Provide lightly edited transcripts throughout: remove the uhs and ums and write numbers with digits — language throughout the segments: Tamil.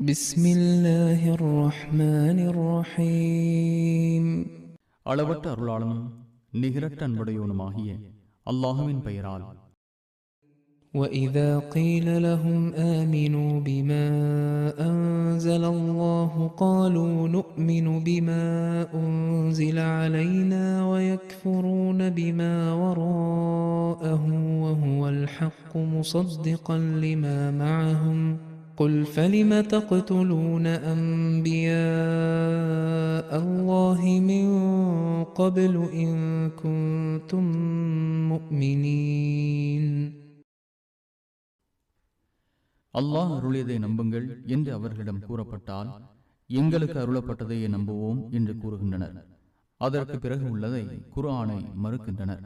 بسم الله الرحمن الرحيم அளவற்ற அருளாளனும் நிகரற்ற அன்புடையோனுமாகிய அல்லாஹுவின் பெயரால். وإذا قيل لهم آمنوا بما أنزل الله قالوا نؤمن بما أنزل علينا ويكفرون بما وراءه وهو الحق مصدقا لما معهم قل فلم تقتلون أنبياء الله من قبل إن كنتم مؤمنين அல்லாஹ் அருளியதை நம்புங்கள் என்று அவர்களிடம் கூறப்பட்டால், எங்களுக்கு அருளப்பட்டதையே நம்புவோம் என்று கூறுகின்றனர். அதற்கு பிறகு உள்ளதை, குர்ஆனை மறுக்கின்றனர்.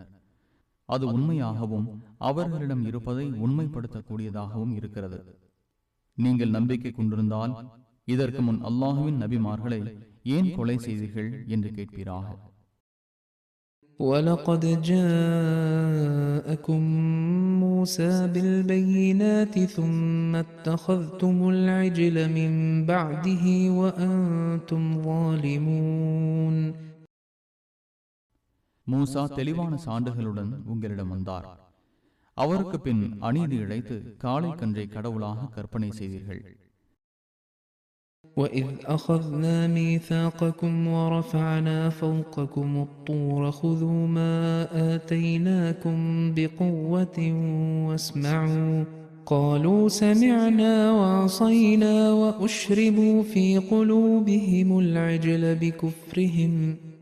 அது உண்மையாகவும் அவர்களிடம் இருப்பதை உண்மைப்படுத்தக்கூடியதாகவும் இருக்கிறது. நீங்கள் நம்பிக்கை கொண்டிருந்தால் இதற்கு முன் அல்லாஹுவின் நபிமார்களை ஏன் கொலை செய்தீர்கள் என்று கேட்பீராக. وَلَقَدْ جَاءَكُمْ مُوسَى بِالْبَيِّنَاتِ ثُمَّ اتَّخَذْتُمُ الْعِجْلَ مِنْ بَعْدِهِ وَأَنْتُمْ ظَالِمُونَ மூசா தெளிவான சான்றுகளுடன் உங்களிடம் வந்தார். அவருக்கு பின் அநீதி இழைத்து காளை கன்றை கடவுளாக கற்பனை செய்தீர்கள். وَإِذْ أَخَذْنَا مِيثَاقَكُمْ وَرَفَعْنَا فَوْقَكُمُ الطُّورَ خُذُوا مَا آتَيْنَاكُمْ بِقُوَّةٍ وَاسْمَعُوا قَالُوا سَمِعْنَا وَعَصَيْنَا وَأُشْرِبُوا فِي قُلُوبِهِمُ الْعِجْلَ بِكُفْرِهِمْ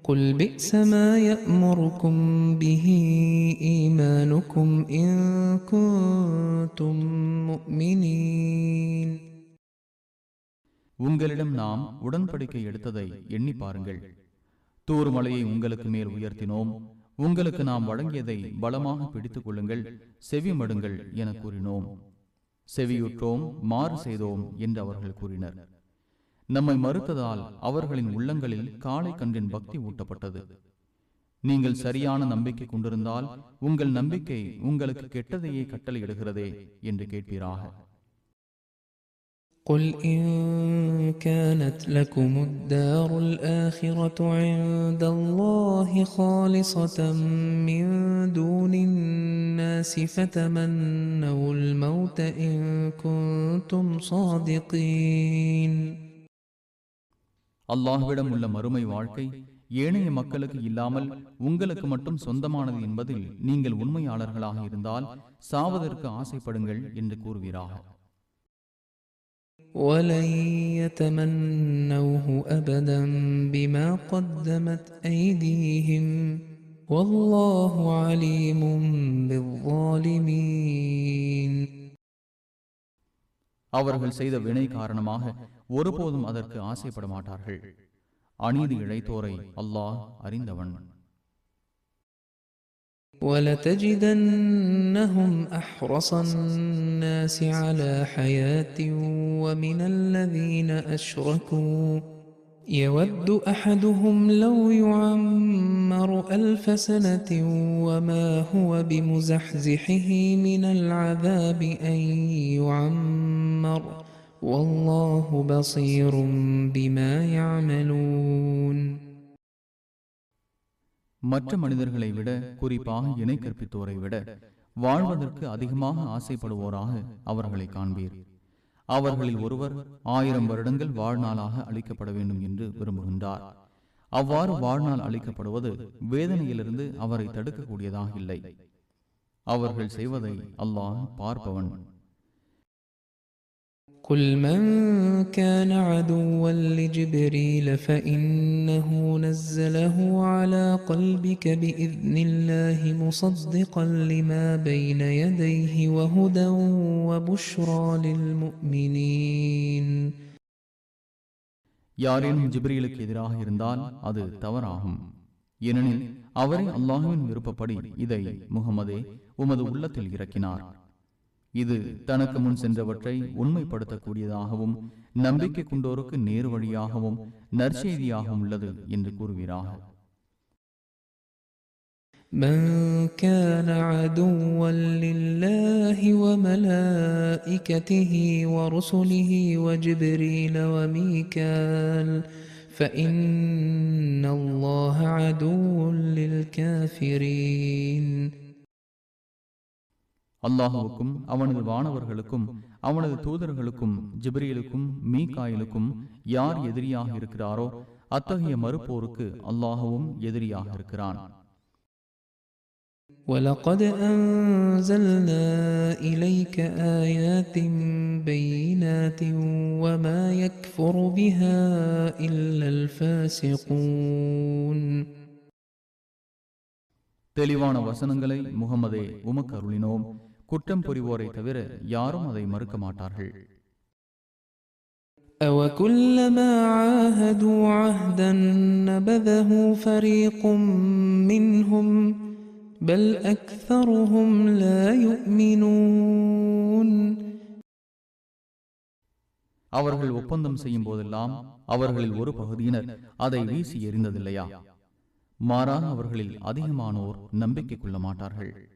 قُلْ بِئْسَ مَا يَأْمُرُكُمْ بِهِ إِيمَانُكُمْ إِن كُنتُم مُّؤْمِنِينَ உங்களிடம் நாம் உடன்படிக்கை எடுத்ததை எண்ணி பாருங்கள். தூர் மலையை உங்களுக்கு மேல் உயர்த்தினோம். உங்களுக்கு நாம் வழங்கியதை பலமாக பிடித்துக் கொள்ளுங்கள், செவி மடுங்கள் என கூறினோம். செவியுற்றோம், மாறு செய்தோம் என்று அவர்கள் கூறினர். நம்மை மறுத்ததால் அவர்களின் உள்ளங்களில் காளை கன்றின் பக்தி ஊட்டப்பட்டது. நீங்கள் சரியான நம்பிக்கை கொண்டிருந்தால் உங்கள் நம்பிக்கை உங்களுக்கு கெட்டதையே கட்டளையிடுகிறதே என்று கேட்பீராக. قُلْ إِن كَانَتْ لَكُمُ الدَّارُ الْآخِرَةُ عِندَ اللَّهِ خَالِصَةً مِّن دُونِ النَّاسِ فَتَمَنَّوُا الْمَوْتَ إِن كُنتُمْ صَادِقِينَ அல்லாஹ்விடம் உள்ள மறுமை வாழ்க்கை ஏனைய மக்களுக்கு இல்லாமல் உங்களுக்கு மட்டும் சொந்தமானது என்பதில் நீங்கள் உண்மையாளர்களாக இருந்தால் சாவதற்கு ஆசைப்படுங்கள் என்று கூறுவீராக. وَلَن يَتَمَنَّوْهُ أَبَدًا بِمَا قَدَّمَتْ أَيْدِيهِمْ وَاللَّهُ عَلِيمٌ بِالظَّالِمِينَ அவர்கள் செய்த வினை காரணமாக ஒருபோதும் அதற்கு ஆசைப்பட மாட்டார்கள். அநீதி இழைத்தோரை அல்லாஹ் அறிந்தவன். وَلَتَجِدَنَّهُمْ أَحْرَصَ النَّاسِ عَلَى حَيَاةٍ وَمِنَ الَّذِينَ أَشْرَكُوا يَوَدُّ أَحَدُهُمْ لَوْ يُعَمَّرُ أَلْفَ سَنَةٍ وَمَا هُوَ بِمُزَحْزِحِهِ مِنَ الْعَذَابِ أَن يُعَمَّرَ وَاللَّهُ بَصِيرٌ بِمَا يَعْمَلُونَ மற்ற மனிதர்களை விட, குறிப்பாக இணை கற்பித்தோரை விட வாழ்வதற்கு அதிகமாக ஆசைப்படுவோராக அவர்களை காண்பீர். அவர்களில் ஒருவர் 1000 வருடங்கள் வாழ்நாளாக அளிக்கப்பட வேண்டும் என்று விரும்புகின்றார். அவ்வாறு வாழ்நாள் அளிக்கப்படுவது வேதனையிலிருந்து அவரை தடுக்கக்கூடியதாக இல்லை. அவர்கள் செய்வதை அல்லாஹ் பார்ப்பவன். قُلْ مَنْ كَانَ عَدُوًّا لِجِبْرِيلَ فَإِنَّهُ نَزَّلَهُ عَلَى قَلْبِكَ بِإِذْنِ اللَّهِ مُصَدِّقًا لِمَا بَيْنَ يَدَيْهِ وَهُدًى وَبُشْرَى لِلْمُؤْمِنِينَ யாரேனும் ஜிப்ரீலுக்கு எதிராக இருந்தால் அது தவறாகும். ஏனெனில் அவரே அல்லாஹுவின் விருப்பப்படி இதை முஹம்மதே உமது உள்ளத்தில் இறக்கினார். இது தனக்கு முன் சென்றவற்றை உண்மைப்படுத்தக்கூடியதாகவும் நம்பிக்கை கொண்டோருக்கு நேரு வழியாகவும் நற்செய்தியாகவும் உள்ளது என்று கூறுவீராக. من كان عدوا لله وملائكته ورسله وجبريل وميكال فإن الله عدو للكافرين. அல்லாஹுவுக்கும் அவனது வானவர்களுக்கும் அவனது தூதர்களுக்கும் ஜிப்ரீலுக்கும் மீகாயிலுக்கும் யார் எதிரியாக இருக்கிறாரோ அத்தகைய மறுப்போருக்கு அல்லாஹுவும் எதிரியாக இருக்கிறான். وَلَقَدْ أَنزَلْنَا إِلَيْكَ آيَاتٍ بَيِّنَاتٍ وَمَا يَكْفُرُ بِهَا إِلَّا الْفَاسِقُونَ. தெளிவான வசனங்களை முகமதே உமக்கு அருளினோம். குற்றம் புரிவோரை தவிர யாரும் அதை மறுக்க மாட்டார்கள். أَوَكُلَّمَا عَاهَدُوا عَهْدًا نَبَذَهُ فَرِيقٌ مِّنْهُمْ بَلْ أَكْثَرُهُمْ لَا يُؤْمِنُونَ. அவர்கள் ஒப்பந்தம் செய்யும் போதெல்லாம் அவர்களில் ஒரு பகுதியினர் அதை வீசி எறிந்ததில்லையா? மாறாக அவர்களில் அதிகமானோர் நம்பிக்கை கொள்ள மாட்டார்கள்.